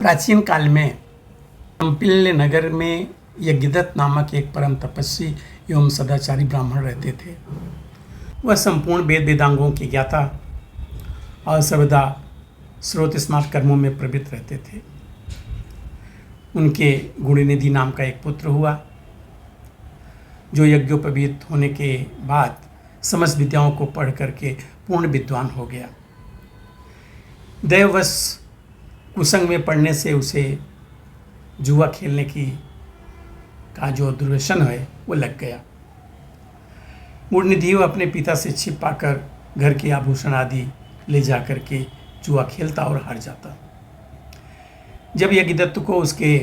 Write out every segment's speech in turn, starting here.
प्राचीन काल में कंपिल्य नगर में यज्ञदत्त नामक एक परम तपस्वी एवं सदाचारी ब्राह्मण रहते थे। वह संपूर्ण वेद वेदांगों के ज्ञाता और सर्वदा स्रोत स्मार्त कर्मों में प्रवृत्त रहते थे। उनके गुणनिधि नाम का एक पुत्र हुआ, जो यज्ञोपवीत होने के बाद समस्त विद्याओं को पढ़ करके पूर्ण विद्वान हो गया। दैववश कुसंग में पढ़ने से उसे जुआ खेलने का जो दुर्व्यसन है वो लग गया। गुणनिधि अपने पिता से छिप पाकर घर के आभूषण आदि ले जा करके जुआ खेलता और हार जाता। जब यज्ञदत्त को उसके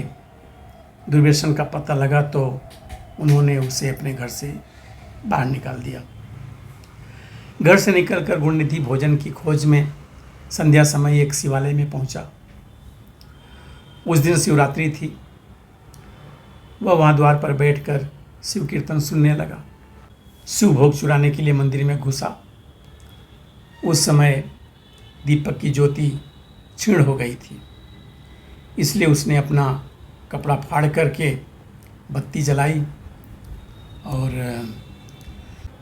दुर्व्यसन का पता लगा तो उन्होंने उसे अपने घर से बाहर निकाल दिया। घर से निकलकर गुणनिधि भोजन की खोज में संध्या समय एक शिवालय में पहुंचा। उस दिन शिवरात्रि थी। वह वहाँ द्वार पर बैठकर शिव कीर्तन सुनने लगा। शिव भोग चुराने के लिए मंदिर में घुसा। उस समय दीपक की ज्योति क्षीण हो गई थी, इसलिए उसने अपना कपड़ा फाड़ करके बत्ती जलाई और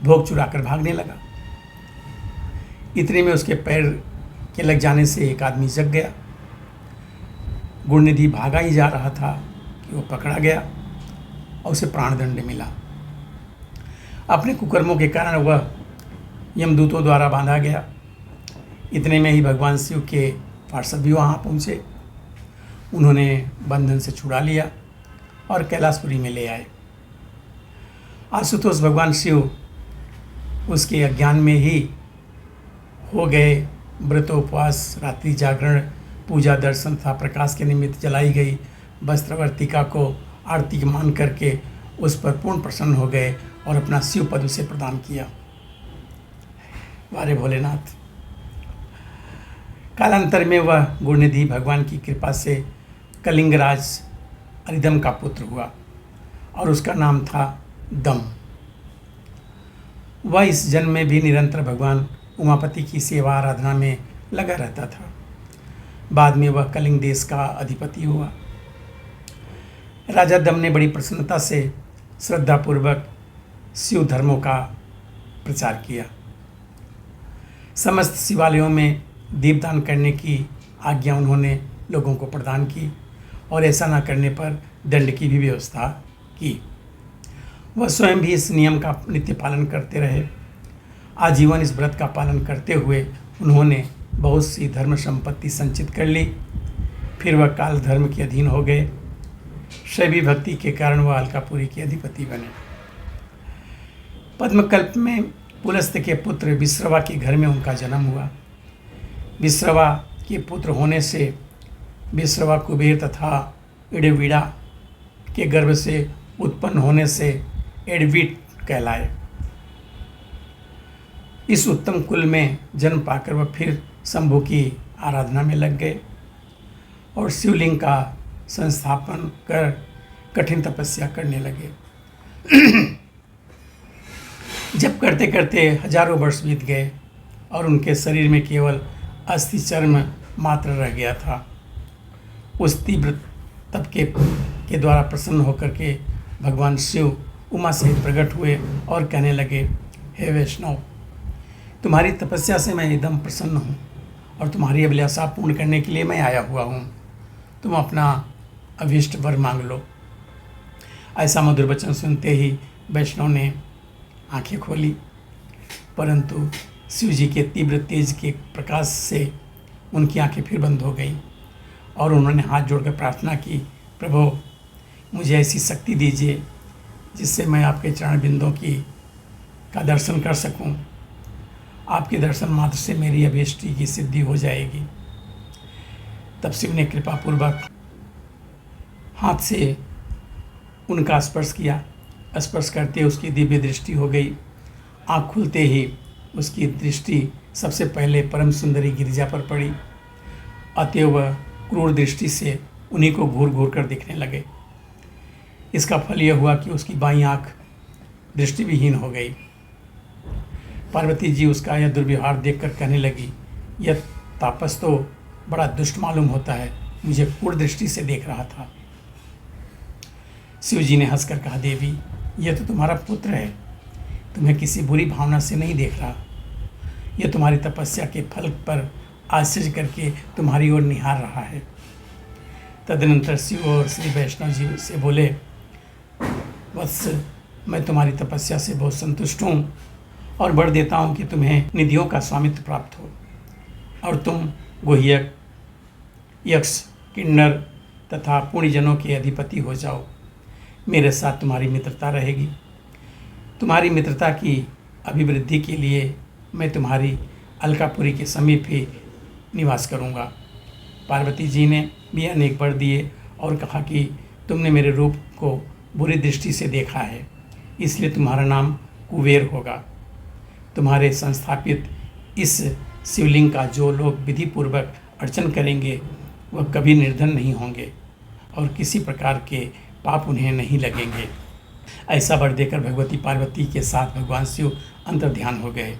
भोग चुराकर भागने लगा। इतने में उसके पैर के लग जाने से एक आदमी जग गया। गुणनिधि भागा ही जा रहा था कि वो पकड़ा गया और उसे प्राणदंड मिला। अपने कुकर्मों के कारण वह यमदूतों द्वारा बांधा गया। इतने में ही भगवान शिव के पार्षद भी वहाँ पहुँचे। उन्होंने बंधन से छुड़ा लिया और कैलाशपुरी में ले आए। आशुतोष भगवान शिव उसके अज्ञान में ही हो गए। व्रत उपवास, रात्रि जागरण, पूजा, दर्शन तथा प्रकाश के निमित्त जलाई गई वस्त्रवर्तिका को आरती मान करके उस पर पूर्ण प्रसन्न हो गए और अपना शिव पद उसे प्रदान किया। वारे भोलेनाथ। कालांतर में वह गुणनिधि भगवान की कृपा से कलिंगराज अरिदम का पुत्र हुआ और उसका नाम था दम। वह इस जन्म में भी निरंतर भगवान उमापति की सेवा आराधना में लगा रहता था। बाद में वह कलिंग देश का अधिपति हुआ। राजा दम ने बड़ी प्रसन्नता से श्रद्धापूर्वक शिव धर्मों का प्रचार किया। समस्त शिवालयों में दीपदान करने की आज्ञा उन्होंने लोगों को प्रदान की और ऐसा न करने पर दंड की भी व्यवस्था की। वह स्वयं भी इस नियम का नित्य पालन करते रहे। आजीवन इस व्रत का पालन करते हुए उन्होंने बहुत सी धर्म संपत्ति संचित कर ली। फिर वह काल धर्म के अधीन हो गए। शैवी भक्ति के कारण वह अलकापुरी के अधिपति बने। पद्मकल्प में पुलस्त्य के पुत्र विश्रवा के घर में उनका जन्म हुआ। विश्रवा के पुत्र होने से विश्रवा कुबेर तथा इड़वीड़ा के गर्भ से उत्पन्न होने से एडवीट कहलाए। इस उत्तम कुल में जन्म पाकर वह फिर शंभु की आराधना में लग गए और शिवलिंग का संस्थापन कर कठिन तपस्या करने लगे। जब करते करते हजारों वर्ष बीत गए और उनके शरीर में केवल अस्थि चर्म मात्र रह गया था, उस तीव्र तप के द्वारा प्रसन्न होकर के भगवान शिव उमा से प्रकट हुए और कहने लगे, हे वैष्णव, तुम्हारी तपस्या से मैं एकदम प्रसन्न हूँ और तुम्हारी अभिलाषा पूर्ण करने के लिए मैं आया हुआ हूँ। तुम अपना अभीष्ट वर मांग लो। ऐसा मधुर वचन सुनते ही वैष्णव ने आंखें खोली, परंतु शिव जी के तीव्र तेज के प्रकाश से उनकी आंखें फिर बंद हो गईं और उन्होंने हाथ जोड़कर प्रार्थना की, प्रभु मुझे ऐसी शक्ति दीजिए जिससे मैं आपके चरण बिंदों का दर्शन कर सकूं। आपके दर्शन मात्र से मेरी अभीष्टि की सिद्धि हो जाएगी। तब शिव ने कृपापूर्वक हाथ से उनका स्पर्श किया। स्पर्श करते उसकी दिव्य दृष्टि हो गई। आँख खुलते ही उसकी दृष्टि सबसे पहले परम सुंदरी गिरिजा पर पड़ी। अतएव वह क्रूर दृष्टि से उन्हीं को घूर घूर कर दिखने लगे। इसका फल यह हुआ कि उसकी बाईं आँख दृष्टि विहीन हो गई। पार्वती जी उसका यह दुर्व्यवहार देखकर कहने लगी, यह तापस तो बड़ा दुष्ट मालूम होता है, मुझे क्रूर दृष्टि से देख रहा था। शिव जी ने हंसकर कहा, देवी, यह तो तुम्हारा पुत्र है, तुम्हें किसी बुरी भावना से नहीं देख रहा। यह तुम्हारी तपस्या के फल पर आश्चर्य करके तुम्हारी ओर निहार रहा है। तदनंतर शिव और श्री वैष्णव जी से बोले, वत्स, मैं तुम्हारी तपस्या से बहुत संतुष्ट हूँ और वर देता हूँ कि तुम्हें निधियों का स्वामित्व प्राप्त हो और तुम गुह्यक, यक्ष, किन्नर तथा पुण्यजनों के अधिपति हो जाओ। मेरे साथ तुम्हारी मित्रता रहेगी। तुम्हारी मित्रता की अभिवृद्धि के लिए मैं तुम्हारी अलकापुरी के समीप ही निवास करूँगा। पार्वती जी ने भी अनेक वर दिए और कहा कि तुमने मेरे रूप को बुरी दृष्टि से देखा है, इसलिए तुम्हारा नाम कुबेर होगा। तुम्हारे संस्थापित इस शिवलिंग का जो लोग विधि पूर्वक अर्चन करेंगे वह कभी निर्धन नहीं होंगे और किसी प्रकार के पाप उन्हें नहीं लगेंगे। ऐसा वर देकर भगवती पार्वती के साथ भगवान शिव अंतर्ध्यान हो गए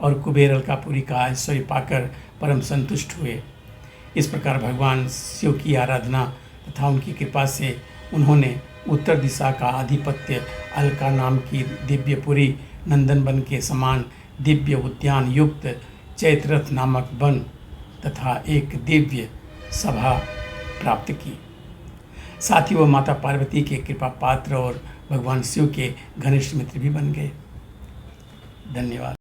और कुबेर अलकापुरी का ऐश्वर्य पाकर परम संतुष्ट हुए। इस प्रकार भगवान शिव की आराधना तथा उनकी कृपा से उन्होंने उत्तर दिशा का आधिपत्य अलका नाम की दिव्यपुरी नंदन वन के समान दिव्य उद्यान युक्त चैत्ररथ नामक वन तथा एक दिव्य सभा प्राप्त की। साथ ही वह माता पार्वती के कृपा पात्र और भगवान शिव के घनिष्ठ मित्र भी बन गए। धन्यवाद।